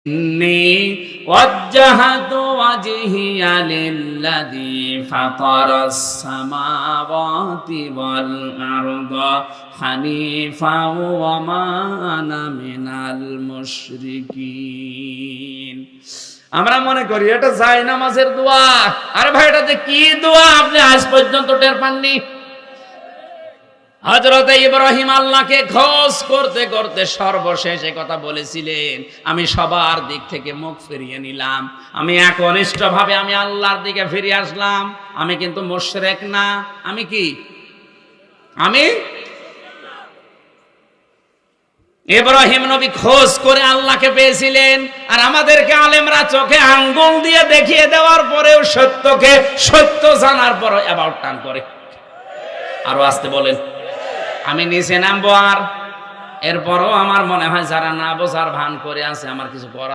إني وجهت وجهي للذي فطر السماوات والأرض حنيفا وما أنا من المشركين। আমরা মনে করি এটা যায় নামাজের দোয়া। আরে ভাই, এটা যে কি দোয়া আপনি আজ পর্যন্ত টের পাননি? হযরত ইব্রাহিম আল্লাহকে খোঁজ করতে করতে সর্বশেষ কথা বলেছিলেন, আমি সবার দিক থেকে মুখ ফিরিয়ে নিলাম, আমি একনিষ্ঠভাবে আমি আল্লাহর দিকে ফিরে আসলাম। আমি কিন্তু মুশরিক না। আমি কি? আমি ইব্রাহিম নবী খোঁজ করে আল্লাহকে পেয়েছিলেন, আর আমাদেরকে আলেমরা চোখে আঙ্গুল দিয়ে দেখিয়ে দেওয়ার পরেও সত্যকে সত্য জানার পরও অ্যাবাউট টান করে। আরো আসতে বলেন। আমি নিচে নামবো, আর এরপরও আমার মনে হয় যারা না বোঝার ভান করে আছে আমার কিছু করার